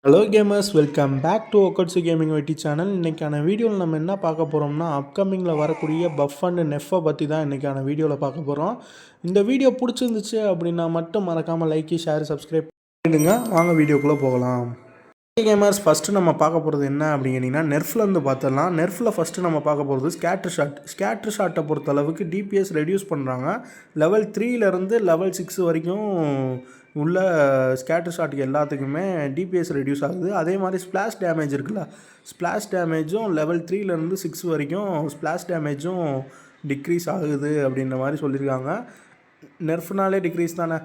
Hello gamers, welcome back to ஒக்கட்ஸு gaming YT channel. இன்றைக்கான வீடியோவில் நம்ம என்ன பார்க்க போகிறோம்னா, அப்கமிங்கில் வரக்கூடிய பஃப் அண்ட் நெஃப்பை பற்றி தான் இன்றைக்கான வீடியோவில் பார்க்க போகிறோம். இந்த வீடியோ பிடிச்சிருந்துச்சு அப்படின்னா மட்டும் மறக்காமல் லைக், ஷேர், சப்ஸ்கிரைப் பண்ணிடுங்க. வாங்க வீடியோக்குள்ளே போகலாம். கேமர்ஸ், ஃபஸ்ட்டு நம்ம பார்க்க போகிறது என்ன அப்படிங்கன்னா, நெர்ஃப்லேருந்து பார்த்துடலாம். நெர்ஃபில் ஃபஸ்ட்டு நம்ம பார்க்க போகிறது ஸ்கேட்ரு ஷாட்டை பொறுத்தளவுக்கு டிபிஎஸ் ரெடியூஸ் பண்ணுறாங்க. லெவல் 3லேருந்து லெவல் 6 வரைக்கும் உள்ள ஸ்கேட்டர் ஷாட்டுக்கு எல்லாத்துக்குமே டிபிஎஸ் ரெடியூஸ் ஆகுது. அதே மாதிரி ஸ்ப்ளாஷ் டேமேஜ் இருக்குல்ல, ஸ்ப்ளாஷ் டேமேஜும் லெவல் 3லேருந்து 6 வரைக்கும் ஸ்ப்ளாஷ் டேமேஜும் டிக்ரீஸ் ஆகுது அப்படின்ற மாதிரி சொல்லியிருக்காங்க. நெர்ஃப்னாலே டிக்ரீஸ் தானே,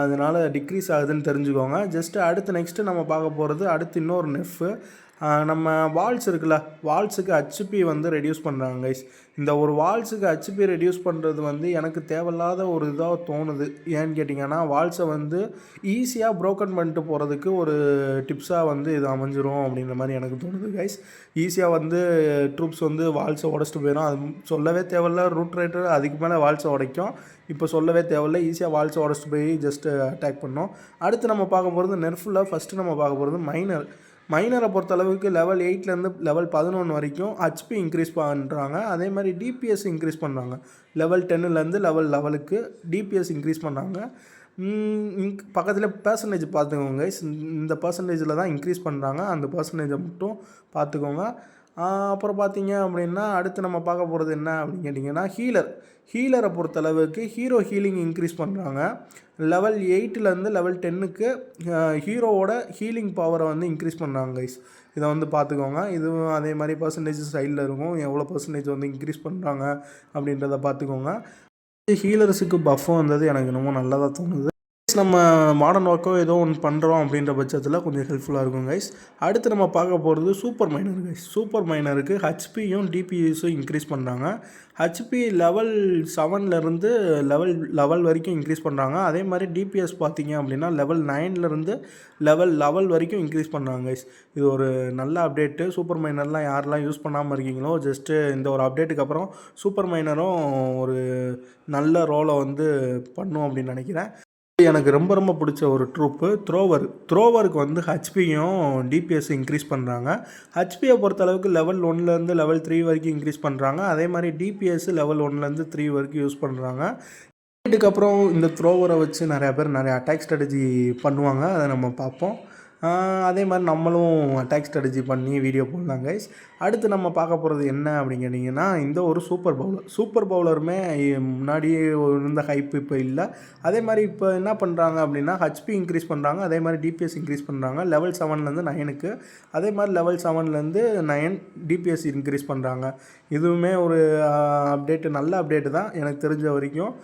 அதனால் டிக்ரீஸ் ஆகுதுன்னு தெரிஞ்சுக்கோங்க. ஜஸ்ட்டு அடுத்து நெக்ஸ்ட்டு நம்ம பார்க்க போகிறது அடுத்து இன்னொரு நெஃப்பு. நம்ம வால்ஸ் இருக்குல்ல, வால்ஸுக்கு ஹெச்பி வந்து ரெடியூஸ் பண்ணுறாங்க கைஸ். இந்த ஒரு வால்ஸுக்கு ஹெச்பி ரெடியூஸ் பண்ணுறது வந்து எனக்கு தேவையில்லாத ஒரு இதாக தோணுது. ஏன்னு கேட்டிங்கன்னா, வால்ஸை வந்து ஈஸியாக ப்ரோக்கன் பண்ணிட்டு போகிறதுக்கு ஒரு டிப்ஸாக வந்து இது அமைஞ்சிரும் அப்படின்ற மாதிரி எனக்கு தோணுது கைஸ். ஈஸியாக வந்து ட்ரூப்ஸ் வந்து வால்ஸை உடச்சிட்டு போயிடும். அது சொல்லவே தேவையில்ல. ரூட் ரைட்டர் அதுக்கு மேலே வால்ஸை உடைக்கும். இப்போ சொல்லவே தேவையில்ல, ஈஸியாக வால்ஸை உடச்சிட்டு போய் ஜஸ்ட்டு அட்டாக் பண்ணோம். அடுத்து நம்ம பார்க்க போகிறது நெர்ஃபில் ஃபஸ்ட்டு நம்ம பார்க்க போகிறது மைனரை பொறுத்தளவுக்கு லெவல் 8லேருந்து லெவல் 11 வரைக்கும் ஹெச்பி இன்க்ரீஸ் பண்ணுறாங்க. அதே மாதிரி டிபிஎஸ் இன்க்ரீஸ் பண்ணுறாங்க. லெவல் 10லேருந்து லெவல் 11க்கு டிபிஎஸ் இன்க்ரீஸ் பண்ணுறாங்க. பக்கத்தில் பர்சன்டேஜ் பார்த்துக்கோங்க. இந்த பர்சன்டேஜில் தான் இன்க்ரீஸ் பண்ணுறாங்க, அந்த பர்சன்டேஜை மட்டும் பார்த்துக்கோங்க. அப்புறம் பார்த்தீங்க அப்படின்னா, அடுத்து நம்ம பார்க்க போகிறது என்ன அப்படின்னு கேட்டிங்கன்னா, ஹீலரை பொறுத்தளவுக்கு ஹீரோ ஹீலிங் இன்க்ரீஸ் பண்ணுறாங்க. லெவல் 8லேருந்து லெவல் 10க்கு ஹீரோவோட ஹீலிங் பவரை வந்து இன்க்ரீஸ் பண்ணுறாங்க கைஸ். இதை வந்து பார்த்துக்கோங்க. இதுவும் அதே மாதிரி பர்சன்டேஜ் சைடில் இருக்கும், எவ்வளோ பர்சன்டேஜ் வந்து இன்க்ரீஸ் பண்ணுறாங்க அப்படின்றத பார்த்துக்கோங்க. ஹீலர்ஸுக்கு பஃப்பும் வந்தது எனக்கு இன்னமும் நல்லதாக தோணுது. நம்ம மாடர்ன் ஒர்க்கோ ஏதோ ஒன்று பண்ணுறோம் அப்படின்ற பட்சத்தில் கொஞ்சம் ஹெல்ப்ஃபுல்லாக இருக்கும் கைஸ். அடுத்து நம்ம பார்க்க போகிறது சூப்பர் மைனர் கைஸ். சூப்பர் மைனருக்கு ஹெச்பியும் டிபிஎஸும் இன்க்ரீஸ் பண்ணுறாங்க. ஹெச்பி லெவல் 7லேருந்து லெவல் வரைக்கும் இன்க்ரீஸ் பண்ணுறாங்க. அதே மாதிரி டிபிஎஸ் பார்த்தீங்க அப்படின்னா லெவல் 9லேருந்து லெவல் 11 வரைக்கும் இன்க்ரீஸ் பண்ணுறாங்க கைஸ். இது ஒரு நல்ல அப்டேட்டு. சூப்பர் மைனர்லாம் யாரெல்லாம் யூஸ் பண்ணாமல் இருக்கீங்களோ, ஜஸ்ட்டு இந்த ஒரு அப்டேட்டுக்கு அப்புறம் சூப்பர் மைனரும் ஒரு நல்ல ரோலை வந்து பண்ணும் அப்படின்னு நினைக்கிறேன். எனக்கு ரொம்ப பிடிச்ச ஒரு ட்ரூப்பு த்ரோவருக்கு வந்து ஹெச்பியும் டிபிஎஸ் இன்க்ரீஸ் பண்ணுறாங்க. ஹெச்பியை பொறுத்தளவுக்கு லெவல் 1லேருந்து லெவல் 3 வரைக்கும் இன்க்ரீஸ் பண்ணுறாங்க. அதே மாதிரி டிபிஎஸ் லெவல் 1லேருந்து 3 வரைக்கும் யூஸ் பண்ணுறாங்க. இதுக்கப்புறம் இந்த த்ரோவரை வச்சு நிறைய பேர் நிறைய அட்டாக் ஸ்ட்ராட்டஜி பண்ணுவாங்க, அதை நம்ம பார்ப்போம். அதே மாதிரி நம்மளும் அட்டாக் ஸ்ட்ராட்டஜி பண்ணி வீடியோ போடலாம் கைஸ். அடுத்து நம்ம பார்க்க போகிறது என்ன அப்படின்னு கேட்டிங்கன்னா, இந்த ஒரு சூப்பர் பவுலருமே முன்னாடியே இருந்த ஹைப் இப்போ இல்லை. அதே மாதிரி இப்போ என்ன பண்ணுறாங்க அப்படின்னா, ஹெச்பி இன்க்ரீஸ் பண்ணுறாங்க. அதே மாதிரி டிபிஎஸ் இன்க்ரீஸ் பண்ணுறாங்க லெவல் 7லேருந்து 9க்கு. அதே மாதிரி லெவல் 7லேருந்து 9 டிபிஎஸ் இன்க்ரீஸ் பண்ணுறாங்க. இதுவுமே ஒரு அப்டேட்டு, நல்ல அப்டேட்டு தான் எனக்கு தெரிஞ்ச வரைக்கும்.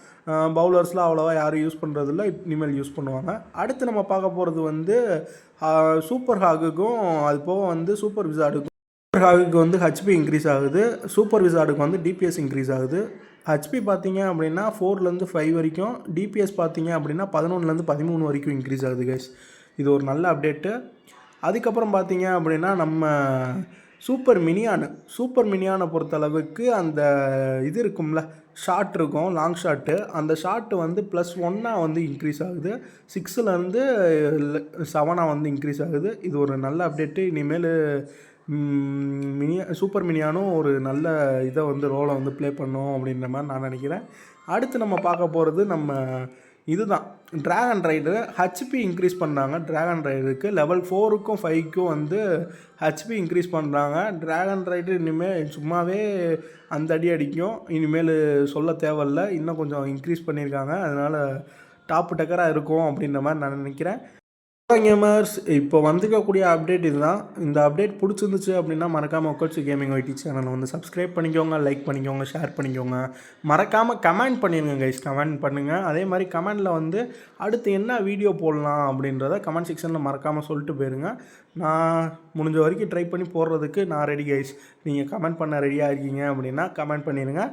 பவுலர்ஸ்லாம் அவ்வளோவா யாரும் யூஸ் பண்ணுறதில்ல, இனிமேல் யூஸ் பண்ணுவாங்க. அடுத்து நம்ம பார்க்க போகிறது வந்து சூப்பர் ஹாகுக்கும் அது போக வந்து சூப்பர் விசார்டுக்கும். சூப்பர் ஹாகுக்கு வந்து ஹெச்பி இன்க்ரீஸ் ஆகுது, சூப்பர் விசார்டுக்கு வந்து டிபிஎஸ் இன்க்ரீஸ் ஆகுது. ஹெச்பி பார்த்தீங்க அப்படின்னா 4லேருந்து 5 வரைக்கும், டிபிஎஸ் பார்த்தீங்க அப்படின்னா 11லேருந்து 13 வரைக்கும் இன்க்ரீஸ் ஆகுது கைஸ். இது ஒரு நல்ல அப்டேட்டு. அதுக்கப்புறம் பார்த்தீங்க அப்படின்னா, நம்ம சூப்பர் மினியானை பொறுத்தளவுக்கு அந்த இது இருக்கும்ல, ஷாட் இருக்கும், லாங் ஷாட்டு. அந்த ஷாட்டு வந்து +1 வந்து இன்க்ரீஸ் ஆகுது. 6லேருந்து 7 வந்து இன்க்ரீஸ் ஆகுது. இது ஒரு நல்ல அப்டேட்டு. இனிமேல் சூப்பர் மினியானும் ஒரு நல்ல இதை வந்து ரோலை வந்து ப்ளே பண்ணும் அப்படின்ற மாதிரி நான் நினைக்கிறேன். அடுத்து நம்ம பார்க்க போகிறது நம்ம இதுதான் ட்ராகன் ரைடரு. ஹெச்பி இன்க்ரீஸ் பண்ணுறாங்க. ட்ராகன் ரைடருக்கு லெவல் 4க்கும் 5க்கும் வந்து ஹெச்பி இன்க்ரீஸ் பண்ணுறாங்க. ட்ராகன் ரைடர் இனிமேல் சும்மாவே அந்த அடி அடிக்கும், இனிமேல் சொல்ல தேவையில்ல. இன்னும் கொஞ்சம் இன்க்ரீஸ் பண்ணியிருக்காங்க, அதனால் டாப் டக்கராக இருக்கும் அப்படின்ற மாதிரி நான் நினைக்கிறேன். கேமர்ஸ், இப்போ வந்துக்கக்கூடிய அப்டேட் இதுதான். இந்த அப்டேட் பிடிச்சிருந்துச்சு அப்படின்னா மறக்காமல் ஒக்கட்ஸு கேமிங் ஒய்டி சேனலை வந்து சப்ஸ்கிரைப் பண்ணிக்கோங்க, லைக் பண்ணிக்கோங்க, ஷேர் பண்ணிக்கோங்க. மறக்காமல் கமெண்ட் பண்ணிடுங்க கைஸ், கமெண்ட் பண்ணுங்கள். அதே மாதிரி கமெண்டில் வந்து அடுத்து என்ன வீடியோ போடலாம் அப்படின்றத கமெண்ட் செக்ஷனில் மறக்காமல் சொல்லிட்டு போயிருங்க. நான் முடிஞ்ச வரைக்கும் ட்ரை பண்ணி போடுறதுக்கு நான் ரெடி கைஸ். நீங்கள் கமெண்ட் பண்ண ரெடியாக இருக்கீங்க அப்படின்னா கமெண்ட் பண்ணிடுங்க.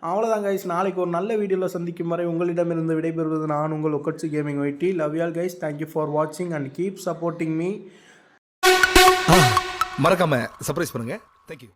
அவ்வளோதான் கைஸ். நாளைக்கு ஒரு நல்ல வீடியோவில் சந்திக்கும் வரை உங்களிடமிருந்து விடைபெறுவது நான் உங்கள் ஒக்கட்ஸு gaming YT. Love you all guys. Thank you for வாட்சிங் அண்ட் கீப் சப்போர்ட்டிங் மீ. மறக்காம சர்ப்ரைஸ் பண்ணுங்க. தேங்க்யூ.